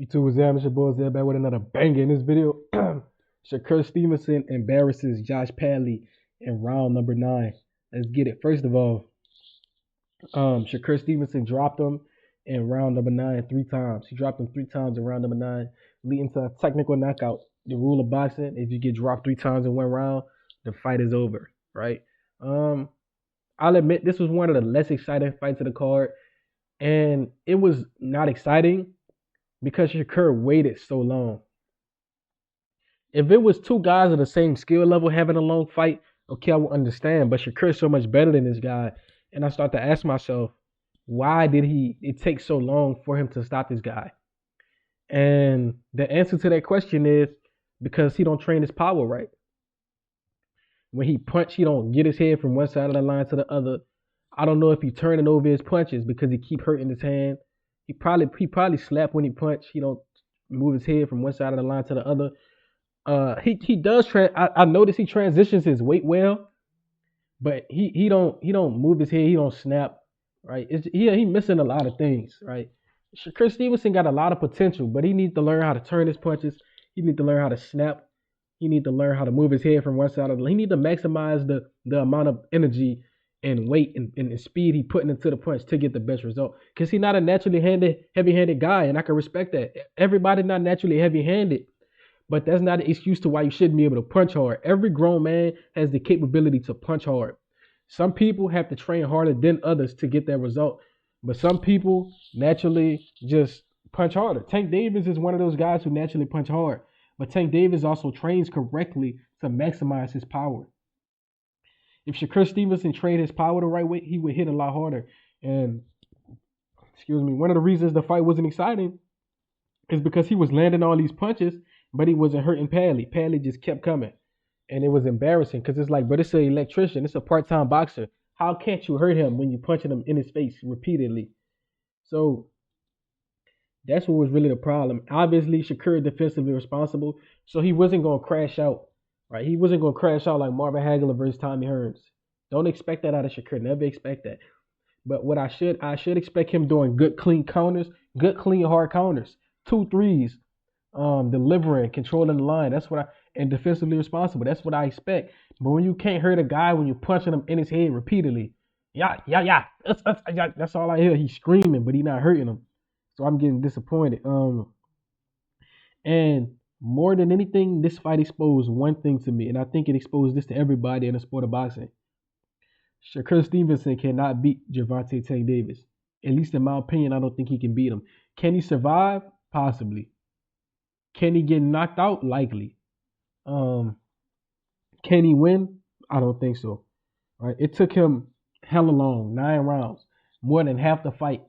YouTube was there, Mr. Boys there back with another banger in this video. Shakur Stevenson embarrasses Josh Padley in round number 9. Let's get it. First of all, Shakur Stevenson dropped him in round number 9 3 times. He dropped him 3 times in round number 9, leading to a technical knockout. The rule of boxing: if you get dropped 3 times in one round, the fight is over. Right? Um, I'll admit this was one of the less exciting fights of the card, and it was not exciting because Shakur waited so long. If it was two guys of the same skill level having a long fight, okay, I would understand. But Shakur's so much better than this guy, and I start to ask myself, why did it take so long for him to stop this guy? And the answer to that question is because he don't train his power right. When he punch, he don't get his head from one side of the line to the other. I don't know if he turning over his punches because he keep hurting his hand. He probably slap when he punch. He don't move his head from one side of the line to the other. He does. I notice he transitions his weight well, but he don't move his head. He don't snap. Right? He missing a lot of things. Right? Shakur Stevenson got a lot of potential, but he needs to learn how to turn his punches. He needs to learn how to snap. He needs to learn how to move his head from one side of the. He needs to maximize the amount of energy and weight and speed he putting into the punch to get the best result. Because he's not a naturally heavy-handed guy, and I can respect that. Everybody not naturally heavy-handed, but that's not an excuse to why you shouldn't be able to punch hard. Every grown man has the capability to punch hard. Some people have to train harder than others to get that result, but some people naturally just punch harder. Tank Davis is one of those guys who naturally punch hard, but Tank Davis also trains correctly to maximize his power. If Shakur Stevenson trained his power the right way, he would hit a lot harder. And excuse me, one of the reasons the fight wasn't exciting is because he was landing all these punches, but he wasn't hurting Padley. Padley just kept coming. And it was embarrassing because it's like, but it's an electrician. It's a part-time boxer. How can't you hurt him when you're punching him in his face repeatedly? So that's what was really the problem. Obviously, Shakur defensively responsible, so he wasn't going to crash out. Right? He wasn't going to crash out like Marvin Hagler versus Tommy Hearns. Don't expect that out of Shakur. Never expect that. But what I should expect him doing good clean counters, good clean hard counters, 2 3s, delivering, controlling the line. That's what and defensively responsible. That's what I expect. But when you can't hurt a guy when you're punching him in his head repeatedly, yeah, yeah, yeah, that's all I hear. He's screaming, but he's not hurting him. So I'm getting disappointed. And more than anything, this fight exposed one thing to me, and I think it exposed this to everybody in the sport of boxing. Shakur Stevenson cannot beat Gervonta Tank Davis. At least in my opinion, I don't think he can beat him. Can he survive? Possibly. Can he get knocked out? Likely. Um, can he win? I don't think so. Right? It took him hella long, 9 rounds, more than half the fight.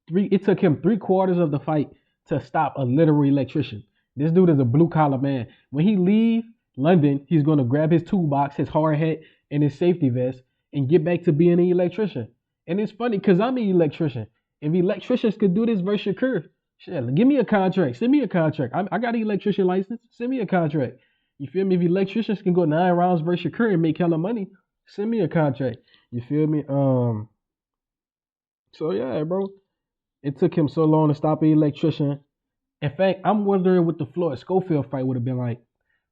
It took him 3/4 of the fight to stop a literal electrician. This dude is a blue collar man. When he leave London, he's gonna grab his toolbox, his hard hat, and his safety vest, and get back to being an electrician. And it's funny because I'm an electrician. If electricians could do this versus Shakur, shit, give me a contract. Send me a contract. I got an electrician license. Send me a contract. You feel me? If electricians can go 9 rounds versus Shakur and make hella money, send me a contract. You feel me? So yeah, bro. It took him so long to stop an electrician. In fact, I'm wondering what the Floyd Schofield fight would have been like.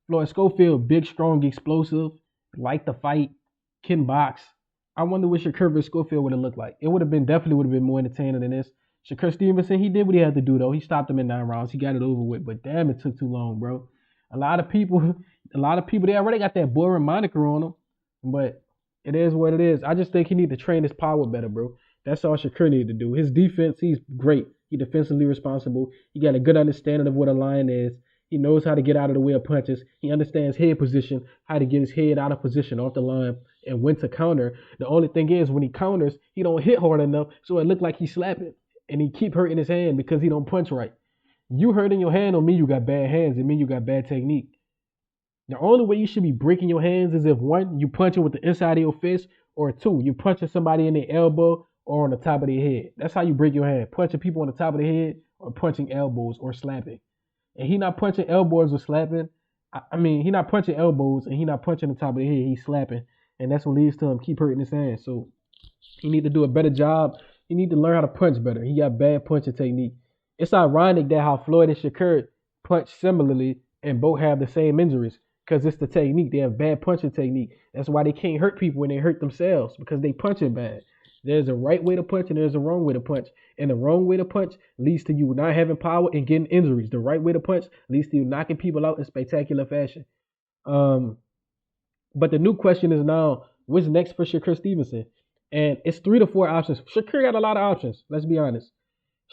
Floyd Schofield, big, strong, explosive, like the fight, can box. I wonder what Shakur vs. Schofield would have looked like. It would have been definitely would have been more entertaining than this. Shakur Stevenson, he did what he had to do though. He stopped him in 9 rounds. He got it over with. But damn, it took too long, bro. A lot of people, they already got that boring moniker on them. But it is what it is. I just think he need to train his power better, bro. That's all Shakur need to do. His defense, he's great. He defensively responsible. He got a good understanding of what a line is. He knows how to get out of the way of punches. He understands head position, how to get his head out of position off the line and when to counter. The only thing is when he counters, he don't hit hard enough, so it look like he's slapping. And he keep hurting his hand because he don't punch right. You hurting your hand don't mean you got bad hands. It mean you got bad technique. The only way you should be breaking your hands is if one, you punching with the inside of your fist, or two, you punching somebody in the elbow or on the top of their head. That's how you break your hand. Punching people on the top of the head or punching elbows or slapping. And he not punching elbows or slapping. I mean, he not punching elbows and he not punching the top of the head. He's slapping. And that's what leads to him keep hurting his hand. So he need to do a better job. He need to learn how to punch better. He got bad punching technique. It's ironic that how Floyd and Shakur punch similarly and both have the same injuries because it's the technique. They have bad punching technique. That's why they can't hurt people when they hurt themselves because they punching bad. There's a right way to punch and there's a wrong way to punch. And the wrong way to punch leads to you not having power and getting injuries. The right way to punch leads to you knocking people out in spectacular fashion. Um, but the new question is now, what's next for Shakur Stevenson? And it's 3 to 4 options. Shakur got a lot of options. Let's be honest.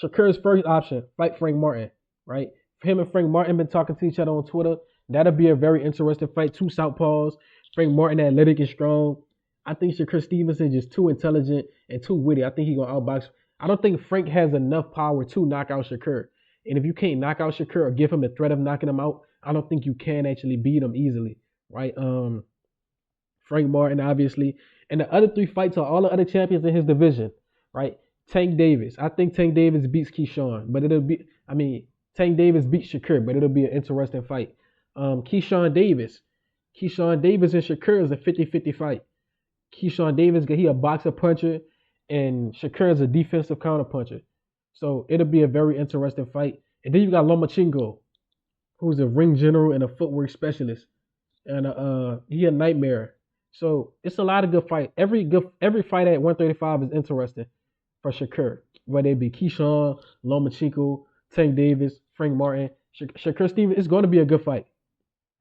Shakur's first option, fight Frank Martin, right? Him and Frank Martin been talking to each other on Twitter. That'll be a very interesting fight. 2 southpaws. Frank Martin athletic and strong. I think Shakur Stevenson just too intelligent and too witty. I think he's gonna outbox. I don't think Frank has enough power to knock out Shakur. And if you can't knock out Shakur or give him the threat of knocking him out, I don't think you can actually beat him easily, right? Frank Martin, obviously. And the other 3 fights are all the other champions in his division, right? Tank Davis. I think Tank Davis beats Keyshawn, but Tank Davis beats Shakur, but it'll be an interesting fight. Keyshawn Davis. Keyshawn Davis and Shakur is a 50-50 fight. Keyshawn Davis, he a boxer puncher, and Shakur is a defensive counter puncher. So it'll be a very interesting fight. And then you got Lomachenko, who's a ring general and a footwork specialist. And he a nightmare. So it's a lot of good fight. Every fight at 135 is interesting for Shakur. Whether it be Keyshawn, Lomachenko, Tank Davis, Frank Martin, Shakur Stevenson, it's going to be a good fight.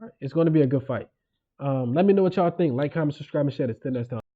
Right? It's going to be a good fight. Let me know what y'all think. Like, comment, subscribe, and share this. Till next time.